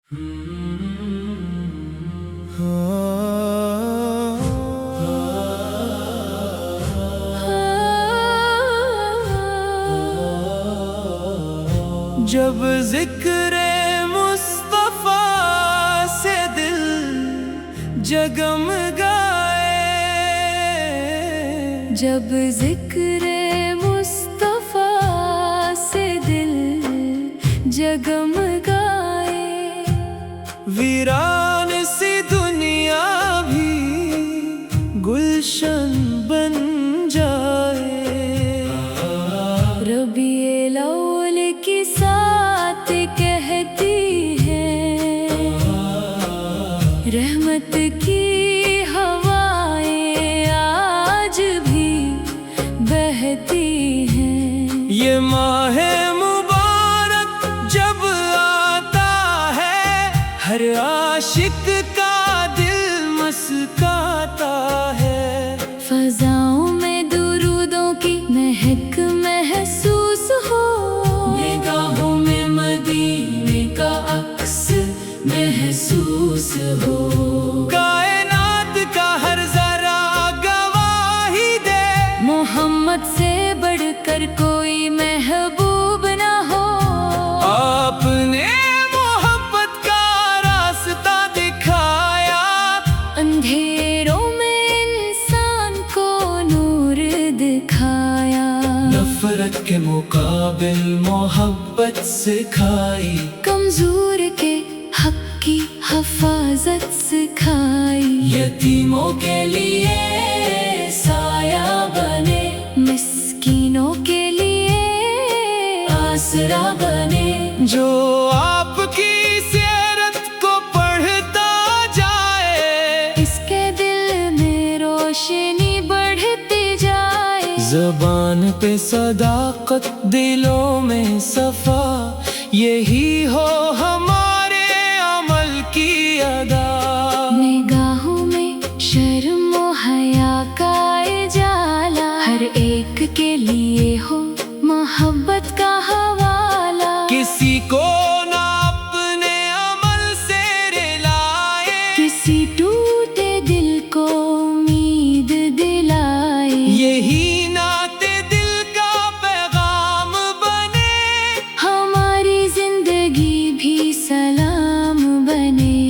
جب ذکر مصطفیٰ سے دل جگمگائے، جب ذکر مصطفیٰ سے دل جگمگائے، ویران سی دنیا بھی گلشن بن جائے۔ ربیع الاول کی ساتھ کہتی ہے، رحمت کی ہوائیں آج بھی بہتی ہیں۔ یہ ماہ مبارک جب آتا ہے، ہر عاشق کا دل مسکاتا ہے۔ فضاؤں میں درودوں کی مہک محسوس ہو، نگاہوں میں مدینے کا عکس محسوس ہو۔ کائنات کا ہر ذرہ گواہی دے، محمد سے بڑھ کر کوئی محبوب نہ ہو۔ آپ نے محبت کا راستہ دکھایا، اندھیروں میں انسان کو نور دکھایا۔ نفرت کے مقابل محبت سکھائی، کمزور کے حق کی حفاظت سکھائی۔ یتیموں کے لیے سایہ بنے، مسکینوں کے لیے آسرا بنے۔ جو آپ کی سیرت کو پڑھتا جائے، اس کے دل میں روشنی بڑھتی جائے۔ زبان پہ صداقت، دلوں میں صفا، یہی ہو ہمارے عمل کی ادا۔ نگاہوں میں شرم و حیا کا اجالا، ہر ایک کے لیے ہو محبت کا حوالہ۔ کسی کو نہ اپنے عمل سے رلائے، کسی ٹوٹے دل کو امید دلائے۔ یہی نعت دل کا پیغام بنے، ہماری زندگی بھی سلام بنے۔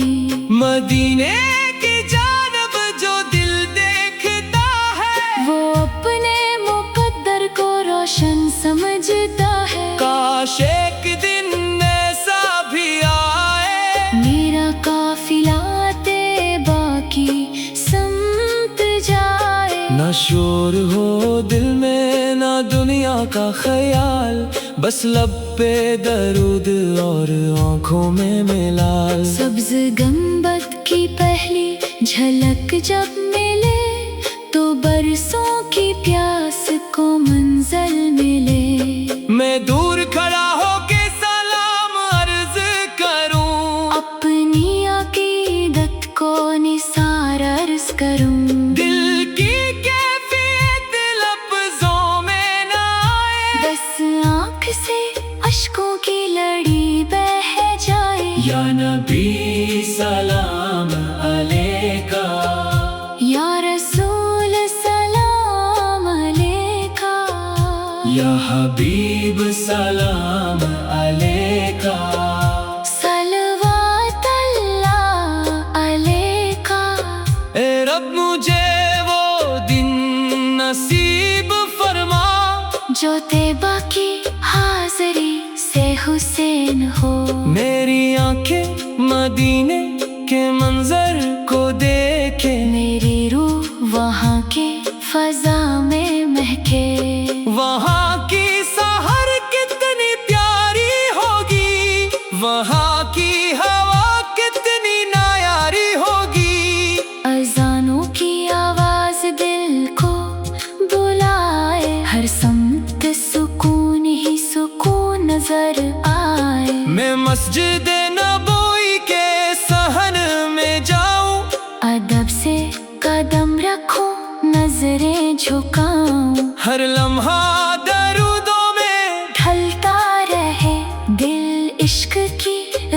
مدینے کی جانب جو دل دیکھتا ہے، وہ اپنے مقدر کو روشن سمجھتا ہے۔ کاش ایک دن ایسا بھی آئے، میرا قافلہ طیبہ کی سمت جائے۔ نہ شور ہو دل میں، نہ دنیا کا خیال، بس لب پہ درود اور آنکھوں میں ملال۔ سبز گنبد کی پہلی جھلک جب ملے، تو برسوں کی پیاس کو منزل ملے۔ میں دور کھڑا ہو کے سلام عرض کروں، اپنی عقیدت کو نثار عرض کروں۔ دل کی کیفیت لفظوں میں نہ آئے، بس آنکھ سے اشکوں کی لڑی بہہ جائے۔ یا نبی سلام علیکہ، یا رسول سلام علیکہ، یا حبیب سلام علیکہ، صلوات اللہ علیکہ۔ اے رب مجھے وہ دن نصیب فرما، جو طیبہ کی حاضری سے حسین ہو۔ میری آنکھیں مدینے کے منظر کو دیکھے، میری روح وہاں کے فضا میں مہکے۔ وہاں کی سحر کتنی پیاری ہوگی، وہاں کی ہوا کتنی نایاری ہوگی۔ اذانوں کی آواز دل کو بلائے، ہر سمت سکون ہی سکون نظر آئے۔ میں مسجد نبوی کے صحن میں جاؤں، ادب سے قدم رکھوں، نظریں جھکاؤں۔ ہر لمحہ درودوں میں ڈھلتا رہے دل عشق کی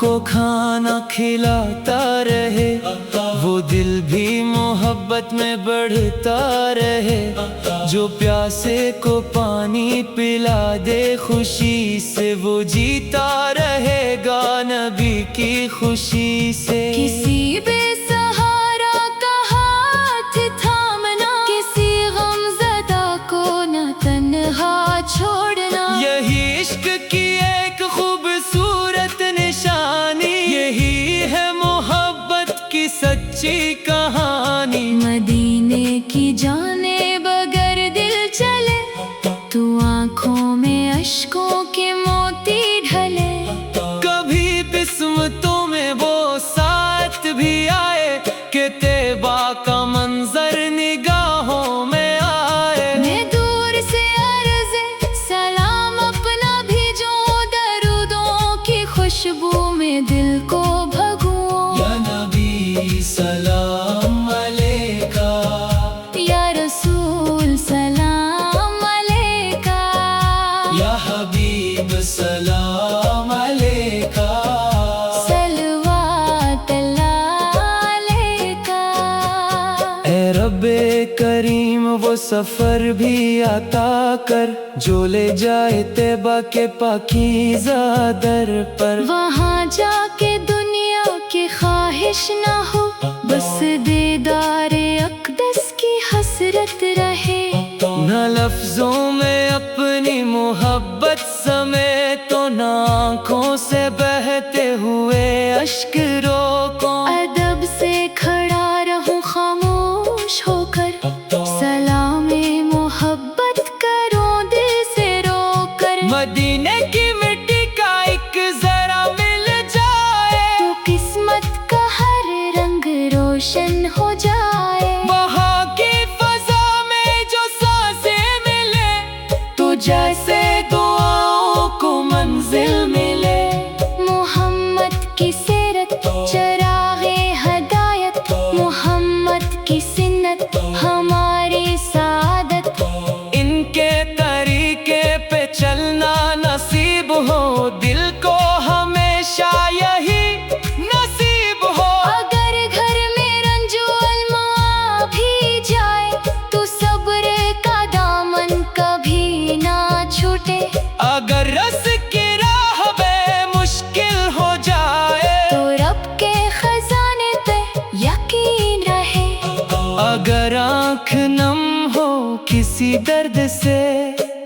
کو کھانا کھلاتا رہے، وہ دل بھی محبت میں بڑھتا رہے، جو پیاسے کو پانی پلا دے خوشی سے، وہ جیتا رہے گا نبی کی خوشی سے۔ کسی بے سہارا کا ہاتھ تھامنا، کسی غمزدہ کو نہ تنہا چھوڑنا، یہی عشق کی ایک خوبصورت نشانی، یہی ہے محبت کی سچی کہانی۔ مدینے کی جانب اگر دل چلے تو آنکھوں میں اشکوں کے موتی ڈھلے، کبھی قسمتوں میں وہ ساتھ بھی آئے کہ طیبہ کا منظر نگاہوں میں آئے۔ میں دور سے عرض سلام اپنا بھیجوں، درودوں کی خوشبو میں دل کو بھگوں۔ یا نبی سلام علیکہ، یا رسول سلام علیکہ، یا حبیب سلام علیکہ، صلوات اللہ علیکہ۔ اے رب کریم وہ سفر بھی عطا کر جو لے جائے طیبہ کے پاکیزہ در پر، وہاں جا کے دنیا کی خواہش نہ ہو، بس دیدار اقدس کی حسرت رہے۔ نہ لفظوں میں اپنی محبت سمیت تو نہ آنکھوں سے بہتے ہوئے اشک روکو، ادب سے کھڑا رہوں خاموش ہو کر، سلام محبت کروں دل سے رو کر۔ مدینے کی مٹی کا ایک ذرا مل جائے تو قسمت کا ہر رنگ روشن ہو جائے، وہاں کی فضا میں جو سانسیں ملے تو جیسے دعاؤں کو منزل ملے۔ محمد کی سیرت چراغ ہدایت، محمد کی سنت ہماری سعادت، ان کے طریقے پہ چلنا نصیب ہو، دل کو ہمیشہ یہی نصیب ہو۔ اگر گھر میں رنج و الماء بھی جائے تو صبر کا دامن کبھی نہ چھوٹے، اگر رس کی راہ بے مشکل ہو جائے تو رب کے خزانے پہ یقین رہے۔ اگر آنکھ نم ہو کسی درد سے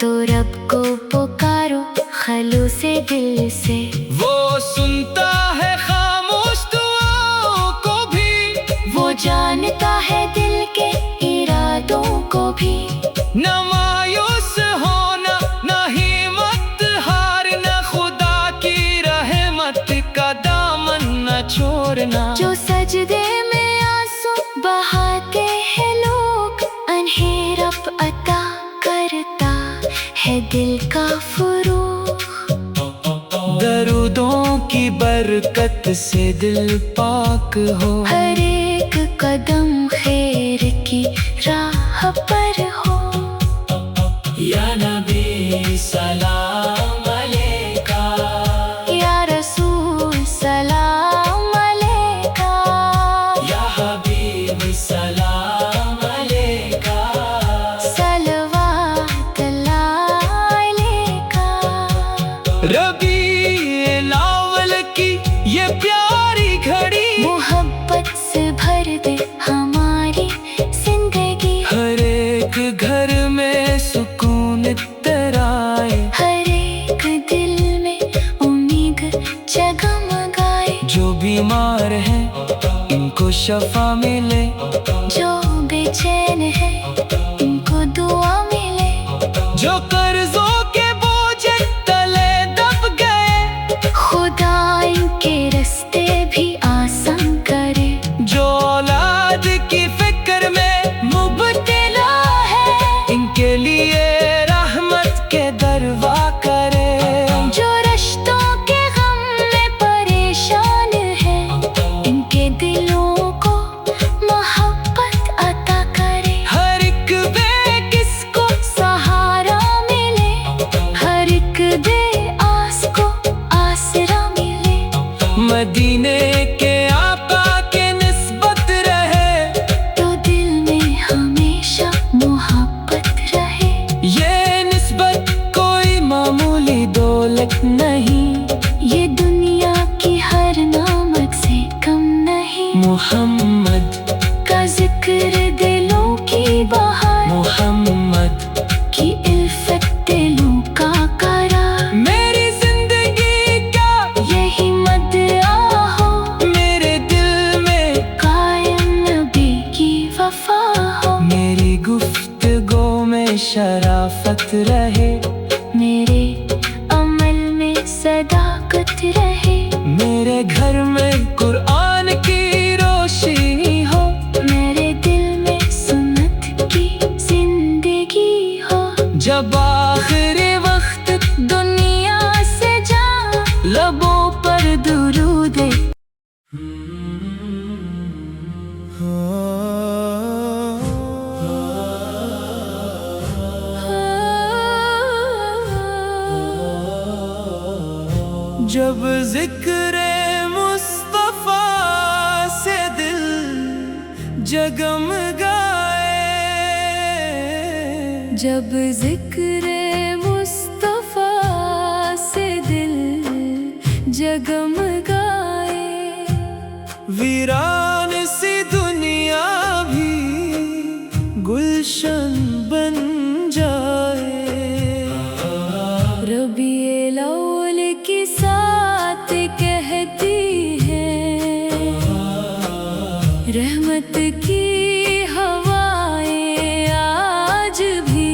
تو رب کو پکارو خلوص دل سے، وہ سنتا ہے خاموش دعاؤں کو بھی، وہ جانتا ہے دل کے ارادوں کو بھی۔ نہ مایوس ہونا نہ ہمت ہارنا، خدا کی رحمت کا دامن نہ چھوڑنا۔ جو سجدے میں آنسو بہاتے ہیں لوگ، انہیں رب عطا کرتا ہے دل کا فروغ۔ درودوں کی برکت سے دل پاک ہو، ہر ایک قدم خیر کی راہ پر ہو۔ یا نبی سلام علیکہ، یا رسول سلام علیکہ، یا حبیب سلام علیکہ، صلوات اللہ علیکہ۔ ربیع الاول کی یہ پیاری گھڑی، محبت سے بھر دے ہماری زندگی، ہر ایک گھر میں سکون ترائے، ہر ایک دل میں امید جگمگائے، جو بیمار ہیں ان کو شفا ملے، جو بے چین ہے ان کو دعا ملے، جو قرضوں کے بوجھ تلے دب گئے خدا ان کے رستے بھی آسان کرے، جو اولاد کی فکر میں مبتلا ہے ان کے لیے رحمت کے دروا کرے، جو رشتوں کے غم میں پریشان ہے ان کے دلوں کو محبت عطا کرے، ہر ایک بے کس کو سہارا محمد کا ذکر دلوں کی بہار، محمد کی الفت دلوں کا قرار، میری زندگی کا یہی مدعا ہو، میرے دل میں قائم نبی کی وفا ہو، میری گفتگو میں شرافت رہے، میرے عمل میں صداقت رہے، میرے گھر میں قرآن کی روشنی ہو، میرے دل میں سنت کی زندگی ہو، جب آخری وقت دنیا سے جا لبوں پر درود جب ذکر مصطفیٰ سے دل جگمگائے، جب ذکر مصطفیٰ سے دل جگمگائے، ویران سی دنیا بھی گلشن بن جائے، ربیع الاول کی ساتھ کہتی ہے، رحمت کی ہوائیں آج بھی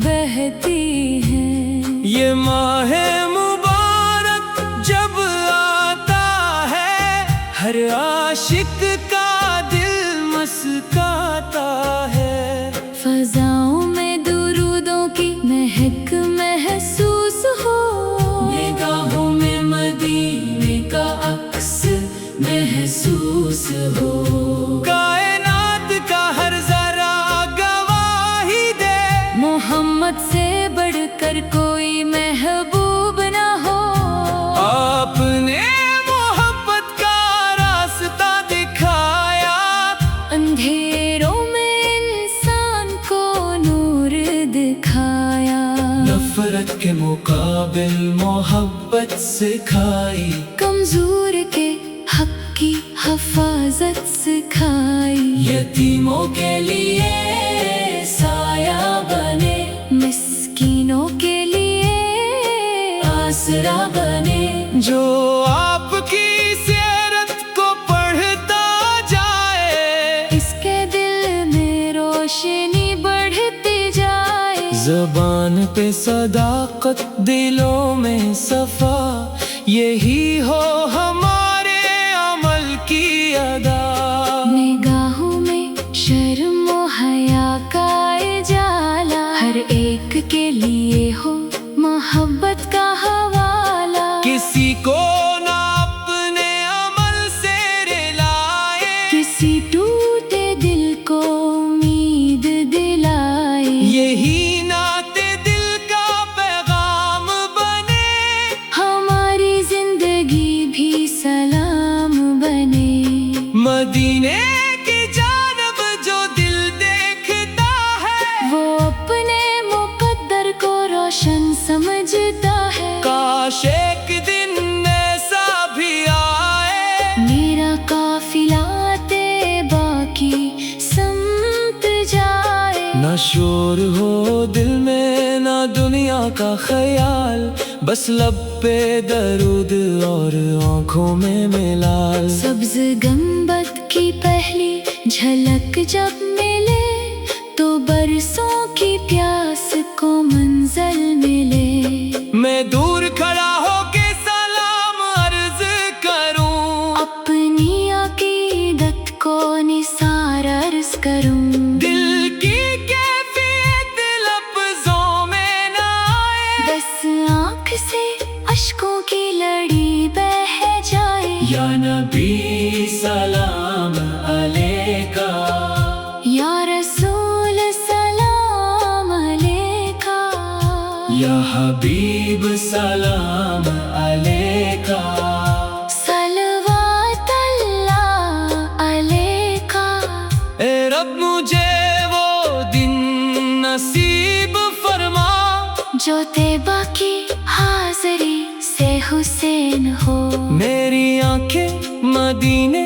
بہتی ہیں، یہ ماہ مبارک جب آتا ہے ہر عاشق کا دل مسکاتا ہے، فضاؤں میں درودوں کی مہک محسوس ہو، نگاہوں میں مدینے کا عکس محسوس ہو، کائنات کا ہر ذرہ گواہی دے، محمد سے بڑھ کر کوئی محبوب نہ ہو، آپ نے محبت کا راستہ دکھایا، اندھیروں میں انسان کو نور دکھایا، نفرت کے مقابل محبت سکھائی، کمزور کے حق کی حفاظت سکھائی، یتیموں کے لیے سایہ بنے، مسکینوں کے لیے آسرا بنے، جو آپ کی سیرت کو پڑھتا جائے، اس کے دل میں روشنی بڑھتی جائے، زبان پہ صداقت دلوں میں صفا، یہی ہو ہمارے عمل کی ادا، نگاہوں میں شرم و حیا کا اجالا، ہر ایک کے لیے ہو محبت کا حوالہ، کسی کو نہ اپنے عمل سے رلائے، کسی ٹوٹے دل کو امید دلائے، یہی نعت دل کا پیغام بنے، ہماری زندگی بھی سلام بنے، مدینے کی جانب جو دل دیکھتا ہے، وہ اپنے مقدر کو روشن سمجھتا ہے، کاش ایک دن ایسا بھی آئے، میرا قافلہ طیبہ کی سمت جائے، نہ شور ہو دل میں نہ دنیا کا خیال، بس لب پہ درود اور آنکھوں میں ملال، سبز گنبد کی پہلی جھلک جب ملے تو برسوں کی پیاس کو منزل ملے، میں دور کھڑا ہو کے سلام عرض کروں، اپنی عقیدت کو نثار عرض کروں، دل کی کیفیت لفظوں میں نہ آئے، بس آنکھ سے اشکوں کی لڑی بہہ جائے، یا نبی سلام علیکہ، یا رسول سلام علیکہ، یا حبیب سلام علیکہ، صلوات اللہ علیکہ، اے رب مجھے وہ دن نصیب فرما، جو طیبہ کی حاضری سے حسین ہو، میری آنکھیں مدینے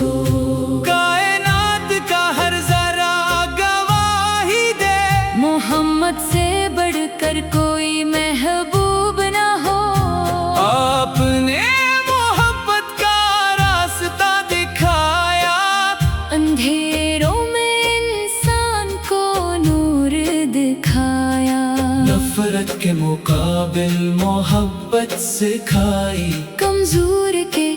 ہو۔ کائنات کا ہر ذرہ گواہی دے، محمد سے بڑھ کر کوئی محبوب نہ ہو۔ آپ نے محبت کا راستہ دکھایا، اندھیروں میں انسان کو نور دکھایا۔ نفرت کے مقابل محبت سکھائی، کمزور کے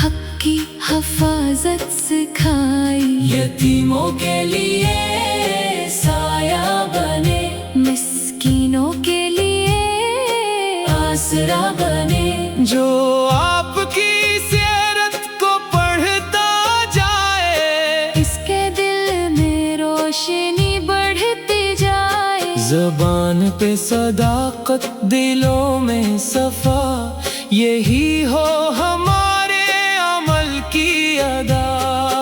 حق کی حفاظت سکھائی۔ یتیموں کے لیے سایہ بنے، مسکینوں کے لیے آسرا بنے۔ جو آپ کی سیرت کو پڑھتا جائے، اس کے دل میں روشنی بڑھتی جائے۔ زبان پہ صداقت، دلوں میں صفا، یہی ہو ہمارے عمل کی ادا۔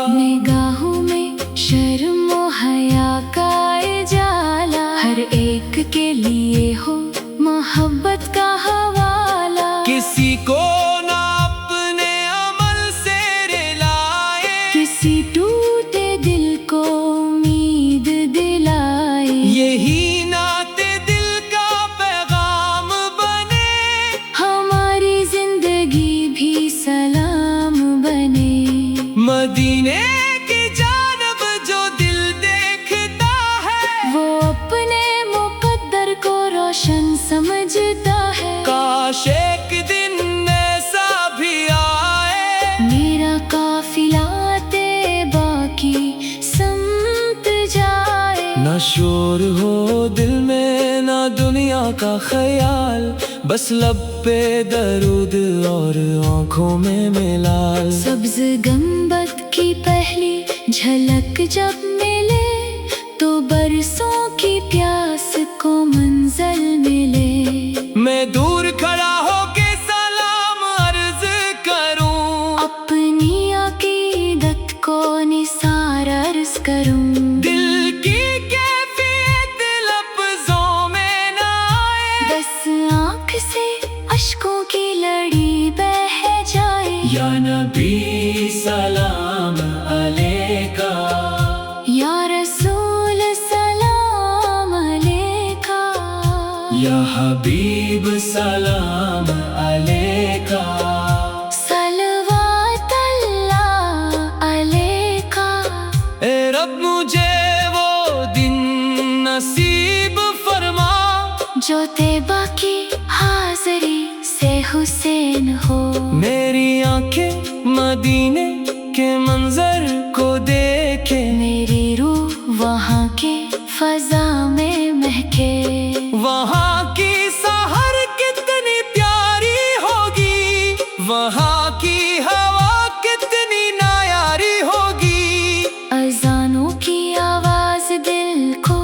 نگاہوں میں شرم و حیا کا اجالا، ہر ایک کے لیے ہو محبت کا حوالہ۔ کسی کو نہ اپنے عمل سے رلائے، کسی ٹوٹے دل کو امید دلائے۔ یہی نعت دل کا پیغام بنے، ہماری زندگی بھی سلام بنے۔ مدینے کی جانب جو دل دیکھتا ہے، وہ اپنے مقدر کو روشن سمجھتا ہے۔ کاش ایک دن ایسا بھی آئے، میرا قافلہ طیبہ کی سمت جائے۔ نہ شور ہو دل میں، نہ دنیا کا خیال، بس لب پہ درود اور آنکھوں میں ملال۔ سبز گنبد کی پہلی جھلک جب ملے، تو برسوں کی پیاس کو منزل ملے۔ میں دور کھڑا ہو کے سلام عرض کروں، اپنی عقیدت کو نثار عرض کروں۔ دل کی کیفیت لفظوں میں نہ آئے، بس آنکھ سے اشکوں کی لڑی بہہ جائے۔ یا نبی سلام علیکہ، یا رسول سلام علیکہ، یا حبیب سلام علیکہ، صلوات اللہ علیکہ۔ اے رب مجھے وہ دن نصیب فرما، جو طیبہ کی حاضری سے حسین ہو۔ میری آنکھیں مدینے کے منظر کو دیکھے، میری روح وہاں کے فضا میں مہکے۔ وہاں کی سحر کتنی پیاری ہوگی، وہاں کی ہوا کتنی نایاری ہوگی۔ اذانوں کی آواز دل کو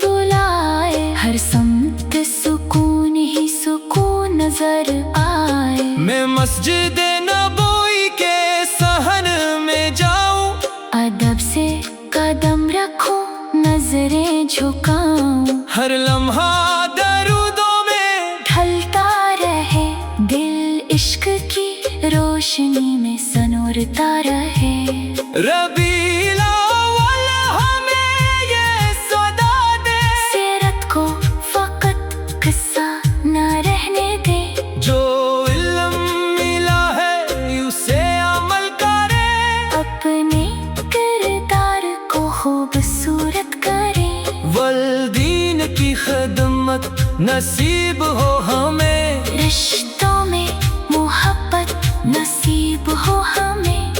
بلائے، ہر سمت سکون ہی سکون نظر آئے۔ میں مسجد نبوی کے صحن میں جاؤں، ادب سے قدم رکھوں، نظریں جھکاؤں۔ ہر لمحہ درودوں میں ڈھلتا رہے، دل عشق کی روشنی میں سنورتا رہے۔ ربیع الاول ہمیں یہ صدا دے، سیرت کو فقط قصہ نہ رہنے دے۔ جو علم ملا ہے اسے عمل کرے، اپنے کردار کو خوبصورت کرے۔ والدین کی خدمت نصیب ہو ہمیں، رشتوں میں محبت نصیب ہو ہمیں۔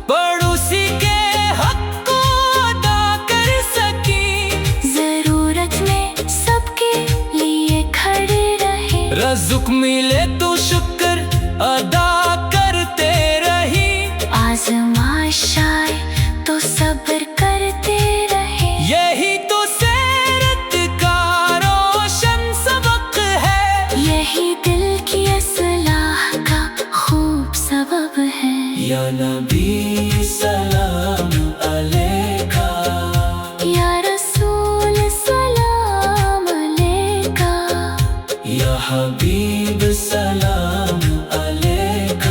پڑوسی کے حق کو ادا کر سکیں، ضرورت میں سب کے لیے کھڑے رہے۔ رزق ملے تو شکر ادا کرتے رہی، آزمائش آئے تو صبر کرتے رہے۔ یہی تو سیرت کا روشن سبق ہے، یہی دل کی اصلاح کا خوب سبب ہے۔ یا نبی سلام علیکہ، یا رسول سلام علیکہ، یا حبیب سلام علیکہ۔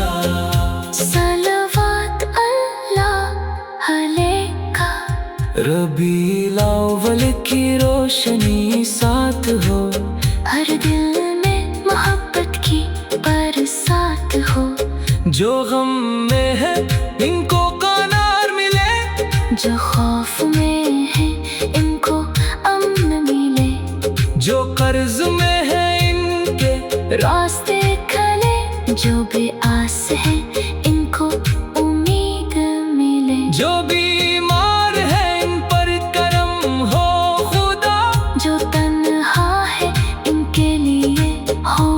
ربیع الاول کی روشنی ساتھ ہو، ہر دل میں محبت کی برسات ہو، جو غم میں ہے ان کو کنار ملے، جو خوف میں ہے ان کو امن ملے، جو قرض میں ہے ان کے راستے کھلے، جو بے آس ہے ان کو امید ملے، جو بیمار ہے ان پر کرم ہو خدا، جو تنہا ہے ان کے لیے ہو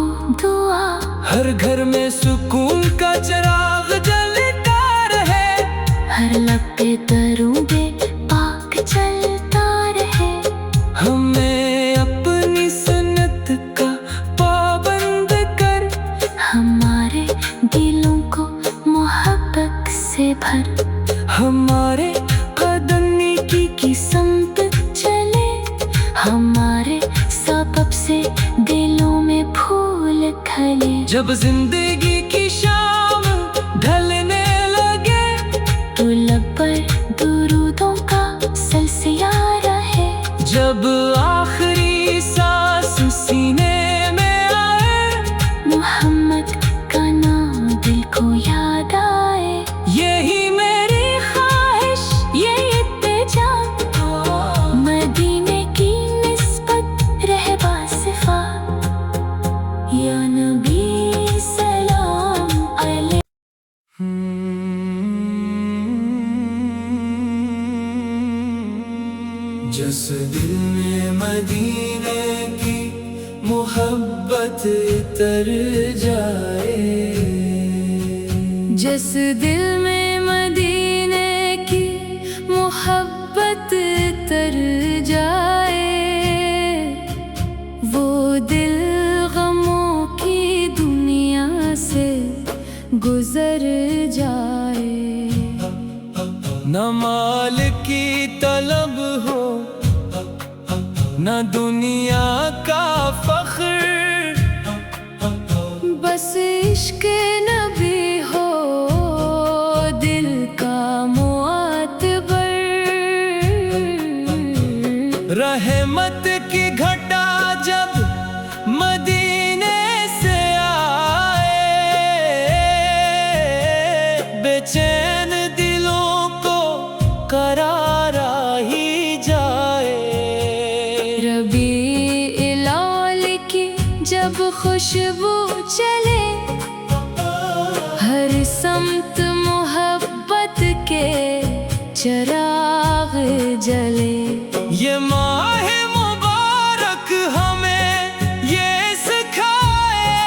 دعا، ہر گھر میں سکون کا چراغ جلتا رہے، ہر لب پہ درود پاک چلتا رہے، ہمیں اپنی سنت کا پابند کر، ہمارے دلوں کو محبت سے بھر، ہمارے قدم نیکی کی سمت چلے، ہمارے سبب سے دلوں میں پھول کھلے، جب زندگی کی شام ڈھلنے لگے، تو لب پر درودوں کا سلسلہ رہے، جب آخری سانس سینے میں آئے، محمد کا نام دل کو یاد آئے، یہی میری خواہش یہ التجا، مدینے کی نسبت رہے باصفات، یا نبی سلام علیہ۔ جس دل میں مدینے کی محبت اتر جائے، جس دل میں مدینے کی محبت اتر جائے، وہ دل غموں کی دنیا سے گزر جائے، نہ مال کی طلب ہو، نہ دنیا کا فخر، بس عشق نبی ہو دل کا معتبر، رحمت کی گھٹا جب مدینے سے آئے، بے چین دلوں کو قرار آ ہی جائے، ربیع الاول کی جب خوشبو چلے، ہر سمت محبت کے چراغ جلے، یہ ماہ مبارک ہمیں یہ سکھائے،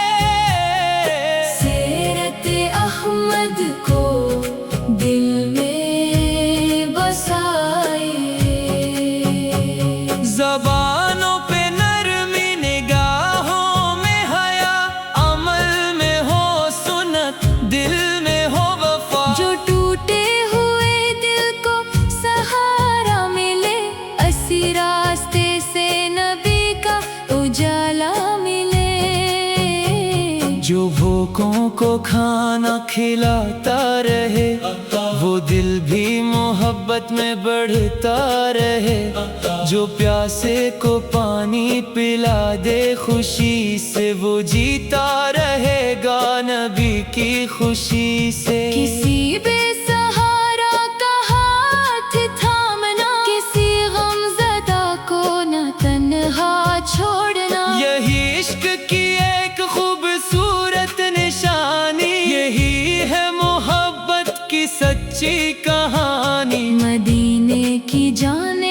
سیرت احمد کو دل میں بسائے، زبانوں پہ نرمی، نگاہوں میں حیا، عمل میں ہو سنت، دل میں ہو وفا، جو ٹوٹے ہوئے دل کو سہارا ملے، اسی راستے سے نبی کا اجالا ملے، جو بھوکوں کو کھانا کھلاتا رہے، وہ دل بھی محبت میں بڑھتا رہے، جو پیاسے کو پانی پلا دے خوشی سے، وہ جیتا رہے گا نبی کی خوشی سے، کسی بے سہارا کا ہاتھ تھامنا، کسی غم زدہ کو نہ تنہا چھوڑنا، یہی عشق کی ایک خوبصورت نشانی، یہی ہے محبت کی سچی کہانی، مدینے کی جان